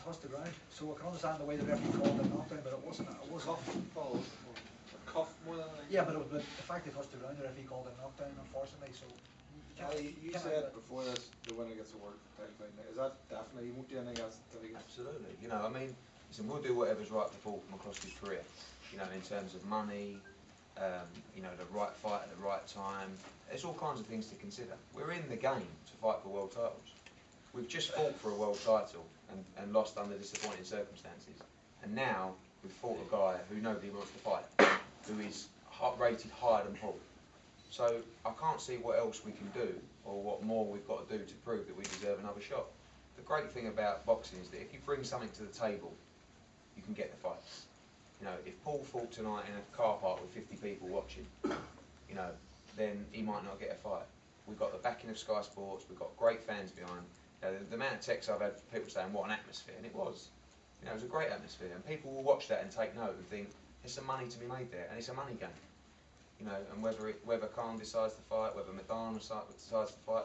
touched the ground, so I can understand the way the referee called it knockdown, but it wasn't. It was Cuff, Paul, cuff more than anything. Yeah, but the fact they touched the ground, the referee called it knockdown, unfortunately. So You said before this, the winner gets a world title fight. Is that definitely? You won't do anything else until he gets. Absolutely. You know, I mean, listen, we'll do whatever's right for Paul McCloskey's career. You know, in terms of money, you know, the right fight at the right time. There's all kinds of things to consider. We're in the game to fight for world titles. We've just fought for a world title and lost under disappointing circumstances. And now we've fought a guy who nobody wants to fight, who is rated higher than Paul. So I can't see what else we can do or what more we've got to do to prove that we deserve another shot. The great thing about boxing is that if you bring something to the table, you can get the fights. You know, if Paul fought tonight in a car park with 50 people watching, you know, then he might not get a fight. We've got the backing of Sky Sports, we've got great fans behind. You know, the amount of texts I've had from people saying what an atmosphere, and it was. You know, it was a great atmosphere, and people will watch that and take note and think there's some money to be made there, and it's a money game. You know, and whether Khan decides to fight, whether Madonna decides to fight,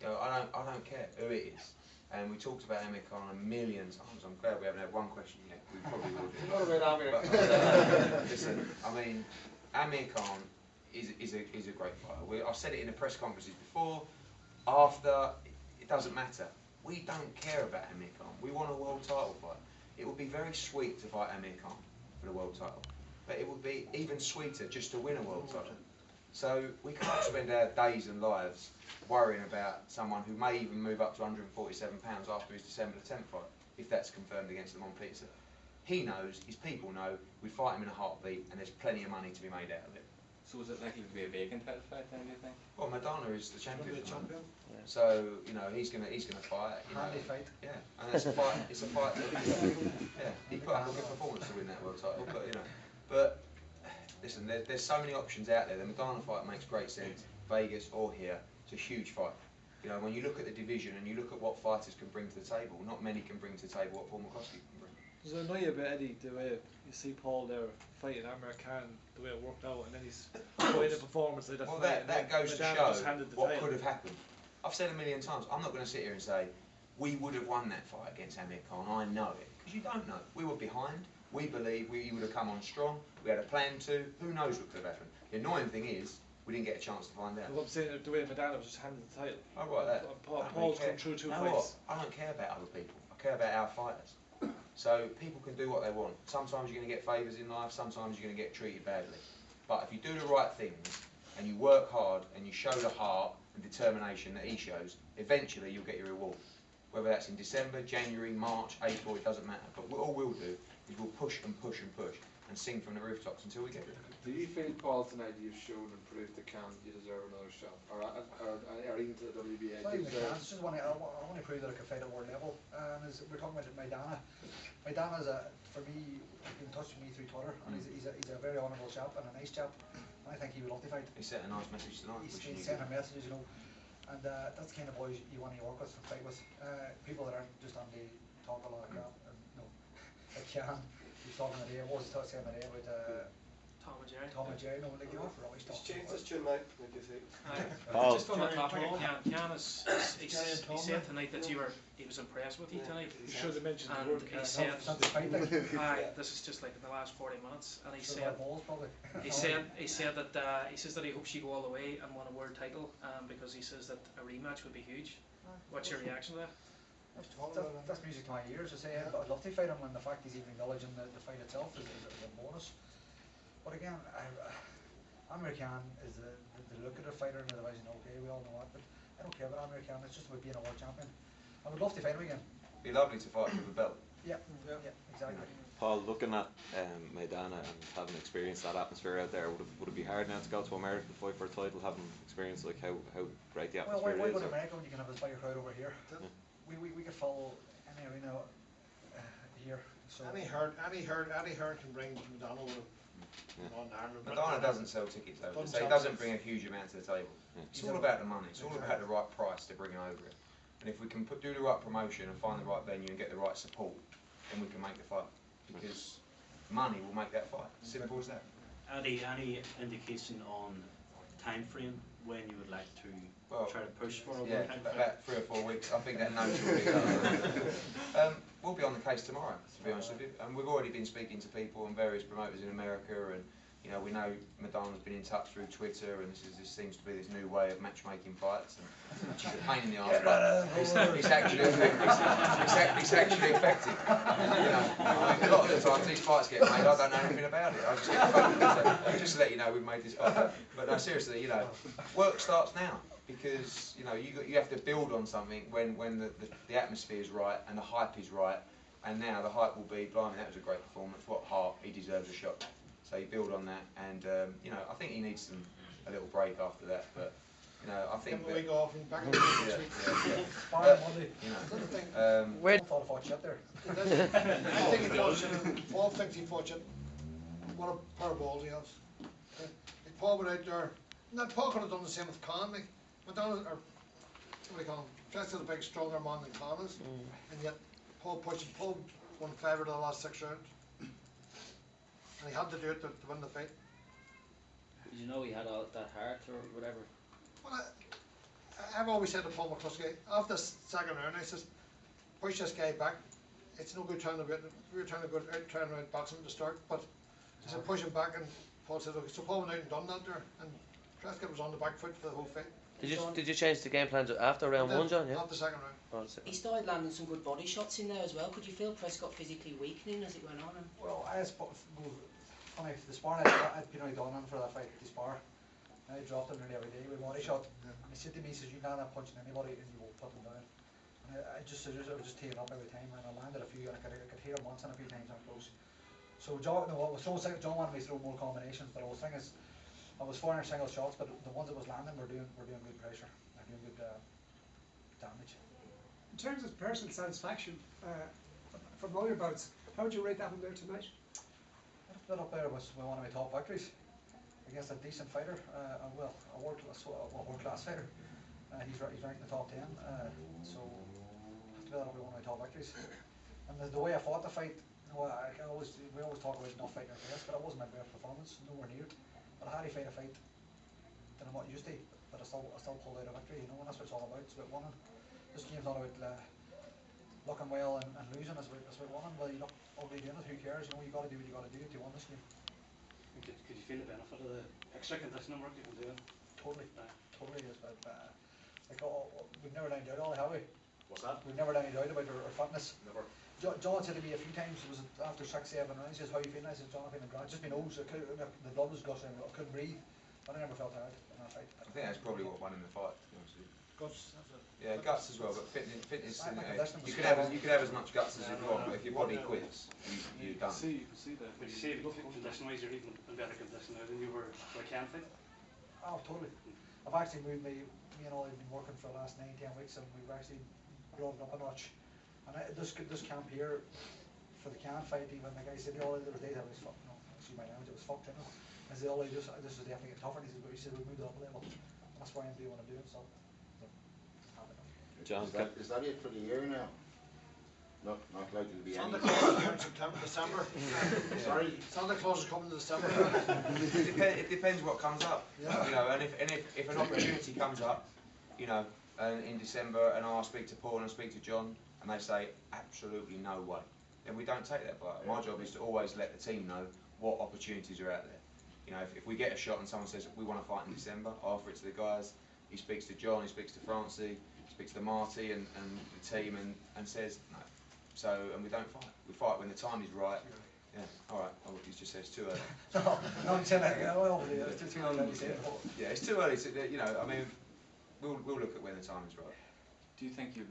you know, I don't care who it is. And we talked about Amir Khan a million times. I'm glad we haven't had one question yet. We probably will do. What about Amir? Listen, I mean, Amir Khan is a great fighter. I've said it in the press conferences before, after. It doesn't matter. We don't care about Amir Khan. We want a world title fight. It would be very sweet to fight Amir Khan for the world title, but it would be even sweeter just to win a world title. So we can't spend our days and lives worrying about someone who may even move up to 147 pounds after his December the 10th fight, if that's confirmed against him on pizza. He knows, his people know, we fight him in a heartbeat, and there's plenty of money to be made out of it. So is it likely to be a vacant title fight then, do you think? Well, Madonna is the champion. Yeah. So you know he's gonna fight. Handy fight. Yeah, and it's a fight. It's a fight. Yeah, he put up a good performance to win that world title. But you know, but listen, there's so many options out there. The Madonna fight makes great sense. Vegas or here, it's a huge fight. You know, when you look at the division and you look at what fighters can bring to the table, not many can bring to the table what Paul McCloskey can bring. Does it annoy you a bit, Eddie, the way you see Paul there fighting Amir Khan, the way it worked out, and then he's putting the performance of that fight? That goes to Madonna show what could have happened. I've said a million times, I'm not going to sit here and say, we would have won that fight against Amir Khan, I know it, because you don't know. We were behind, we believe he would have come on strong, we had a plan to, who knows what could have happened. The annoying thing is, we didn't get a chance to find out. Well, I'm saying the way Madonna was just handed the title. Oh, right, that. Paul's come through two fights. I don't care about other people, I care about our fighters. So people can do what they want. Sometimes you're going to get favours in life, sometimes you're going to get treated badly. But if you do the right things, and you work hard, and you show the heart and determination that he shows, eventually you'll get your reward. Whether that's in December, January, March, April, it doesn't matter. But all we'll do is we'll push and push and push, and sing from the rooftops until we get it. Do you feel, Paul, tonight you've shown and proved to Khan you deserve another shot? Or even to the WBA? Not even the chance. Just want to prove that I can fight at world level. We're talking about Maidana. Maidana's for me, he's been in touch with me through Twitter, and he's a very honourable chap and a nice chap. And I think he would love to fight. He sent a nice message tonight. He's sent a message, you know, and that's the kind of boys you want to work with and fight with. People that aren't just on the talk a lot of crap. No, they can. He's talking today. What was he saying today about? Tom and Jerry, no, like, you know, for always talking. He's changed his tune now, like you say. Just on the topic of Khan, he said tonight that he was impressed with you tonight. You should have mentioned the And word he said, this is just like in the last 40 minutes, and he said that he hopes you go all the way and win a world title, because he says that a rematch would be huge. What's your reaction to that? That's music to my ears. I say I'd love to fight him, and the fact he's even acknowledging the fight itself is a bonus. But again, Amir Khan is the lucrative fighter in the division. Okay, we all know that, but I don't care about Amir Khan. It's just about being a world champion. I would love to fight him again. It'd be lovely to fight with a belt. Yeah, exactly. Paul, looking at Maidana and having experienced that atmosphere out there, would it be hard now to go to America to fight for a title, having experienced like how great the atmosphere why is? go to America when you can have a bigger crowd over here? Yeah. We could follow any arena here. So Any hurt can bring Madonna with him. Madonna doesn't sell tickets over, so he doesn't bring a huge amount to the table. It's all about the money, it's all about the right price to bring him over it. And if we can do the right promotion and find the right venue and get the right support, then we can make the fight. Because money will make that fight. Simple as that. Any indication on time frame when you would like to Well, try to push for a yeah, world title fight? about 3 or 4 weeks. I think that note will be done. We'll be on the case tomorrow, to be honest with you. And we've already been speaking to people and various promoters in America, and you know, we know Madonna's been in touch through Twitter, and this seems to be this new way of matchmaking fights, and which is a pain in the arse, but it's actually effective. You know, I mean, a lot of the times these fights get made, I don't know anything about it. I just get phoned and say, just to let you know we've made this fight. But no, seriously, you know, work starts now. Because you know you have to build on something when the atmosphere is right and the hype is right, and now the hype will be, blimey, that was a great performance. What heart, he deserves a shot. So you build on that, and you know I think he needs a little break after that. But you know I think Give him a week off and back on yeah, the week. you know, I thought I fought shit there. I think he fought shit. Paul thinks he fought shit. What a pair of balls he has. If Paul went out there, and Paul could have done the same with Khan. Like Madonna, or what do you call him? Prescott's a big, stronger man than Khan is, and yet Paul won favourite of the last 6 rounds, and he had to do it to win the fight. Did you know he had all that heart or whatever? Well, I've always said to Paul McCloskey, after the second round, I says, push this guy back. It's no good trying to we were trying to go out, trying to outbox him to start, but I said push him back, and Paul said, okay. So Paul went out and done that there, and Prescott was on the back foot for the whole fight. Did you change the game plan after round 1, John? Yeah. After the second round. Oh, He started landing some good body shots in there as well. Could you feel Prescott physically weakening as it went on? Well, funny, the sparring I'd been only done for that fight, the spar. I dropped him nearly every day with body shot. And he said to me, he says, you can't have punching anybody and you won't put them down. And I was just teeing up every time, and I landed a few, and I could hear him once and a few times on close. So John, I was so sick, John wanted me to throw more combinations, but I was thinking, I was firing single shots, but the ones that was landing were doing good pressure, they're doing good damage. In terms of personal satisfaction from all your bouts, how would you rate that one there tonight? I put up there was one of my top victories against a decent fighter, a world-class fighter. He's ranked in the top 10, so I have to put that up with one of my top victories. And the way I fought the fight, you know, we always talk about not fighting our best, but it wasn't my best performance, nowhere near. But I had to fight a fight that I'm not used to, but I still pulled out a victory, you know, and that's what it's all about. It's about winning. This game's not about looking well and losing, it's about winning. Well, you look ugly doing it, who cares? You know, you got to do what you got to do to win this game. Could you feel the benefit of the extra conditioning work you've been doing? Totally, totally. But like, we've never done any doubt, have we? What's that? We've never done any doubt about our fitness. Never. John said to me a few times, was it after 6, 7 rounds, he says, how you feeling? I said, John, I'm feeling grand. Just been nose, the blood was gushing, I couldn't breathe, but I never felt tired in that fight. I think that's probably what won him the fight, to be honest with you. Guts, that's it. Yeah, guts as well, but fitness you could have as much guts as you want, but if your body quits, you're done. You can see that. Would you say condition-wise you're even in better condition now than you were for a can fight? Oh, totally. I've actually moved me and all, I've been working for the last 9, 10 weeks, and we've actually brought it up a notch. And this camp here, for the can fight, even the guy said, all the other days I was fucked, you know, excuse my language, it was fucked in it. I said, this was definitely getting tougher, and he said, we moved it up a level. And that's why I'm doing what I'm doing, so. John, is that it for the year now? Not likely to be any. Santa Claus is coming in September, December. Sorry, Santa Claus is coming in December. It depends what comes up. Yeah. You know, and if an opportunity comes up, you know, in December, and I speak to Paul and I speak to John, and they say absolutely no way, then we don't take that fight. My job is to always let the team know what opportunities are out there. You know, if we get a shot and someone says we want to fight in December, I offer it to the guys. He speaks to John, he speaks to Francie, he speaks to Marty and the team, and says no. So, and we don't fight. We fight when the time is right. Yeah, all right. Oh, he just says it's too early. No, I'm saying that. It's too early to say it. Yeah, it's too early to. You know, I mean, we'll look at when the time is right. Do you think you'll be